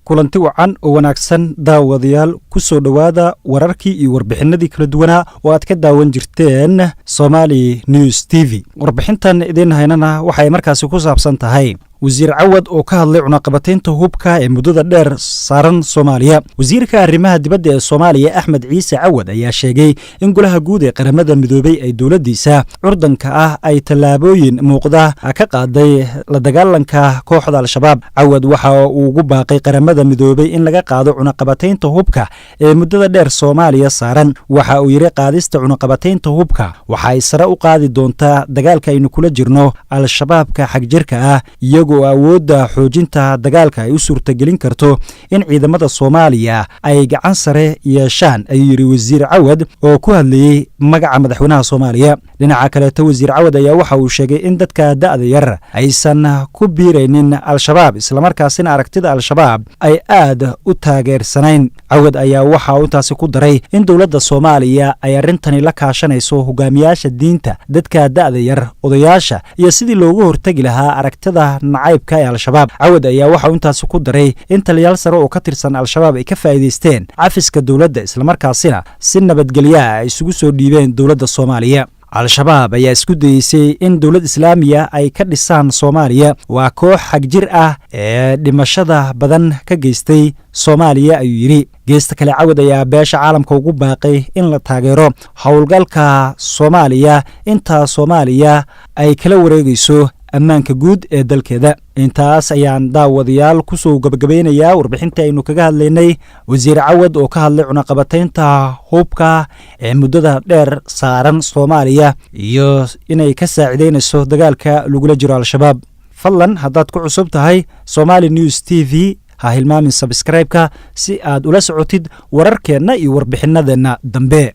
kulanti wacan oo wanaagsan daawadayaal ku soo dhawaada wararkii iyo warbixinadii kala duwanaa oo aad ka daawan jirteen Somali News TV. Warbixintan idin haynana waxay markaasi ku saabsan tahay wasiir Cawad oo ka hadlay Cunaqabateynta Hubka ee mudada dheer Saran Somalia. Wasiirka arrimaha dibadda ee Soomaaliya Axmed Ciise Cawad ayaa sheegay in golaha guud ee qaramada midoobay ay dawladdiisa curdanka ah ay tallaabooyin muuqda ka qaaday la dagaalanka kooxda Al-Shabaab. Cawad waxa uu ugu baaqay qaramada midoobay in laga qaado Cunaqabateynta Hubka ee mudada dheer Soomaaliya saaran. Waxa uu yiri qaadista Cunaqabateynta Hubka waxa ay sare u qaadi doontaa dagaalka aynu kula jirno Al-Shabaabka xagjirka ah oo awoodda xoojinta dagaalka ay u suurtagelin karto in ciidamada Soomaaliya ay gacan sare yeeshaan, ayuu yiri wasiir Cawad oo ku hadlayay magaca madaxweynaha Soomaaliya. Dhinaca kale wasiir Cawad ayaa waxa uu sheegay in dadka da'da yar aysan ku biiraynin Al-Shabaab isla markaasina aragtida Al-Shabaab ay aad u taageersanayn. Cawad ayaa waxa uu intaasi ku daray in dawladda Soomaaliya ay arintani la kaashanayso hogaamiyaasha diinta, dadka da'da yar, odayaasha iyo sidii loogu hortagi lahaa aragtida nacaybka ee Al-Shabaab. Cawad ayaa waxa uu intaasi ku daray in taliyaal sare oo ka tirsan Al-Shabaab ay ka faa'iideysteen cafiska dawladda isla markaasina si nabadgelyo ah ay isugu soo dhiibeen dawladda Soomaaliya. Al-Shabaab ayaa isku dayeysay in dawlad Islaamiya ay ka dhisaan Soomaaliya. Waa koox xagjir ah ee dhimashada badan ka geystay Soomaaliya, ayuu yiri. Geesta kale Cawad ayaa beesha caalamka ugu baaqay in la taageero howlgalka Soomaaliya inta Soomaaliya ay kala wareegayso ammaanka guud ee dalkeeda. Intaas ayaan daawadayaal ku soo gabagabeynayaa warbixinta aynu kaga hadlaynay wasiir Cawad oo ka hadlay Cunaqabateynta Hubka ee mudada dheer Saran Soomaaliya iyo inay ka saacideynayso dagaalka lagula jiro Al-Shabaab. Fadlan haddaad ku cusub tahay Somali News TV ha hilmaamin subscribe-ka si aad ula socotid wararkeena iyo warbixinadeena dambe.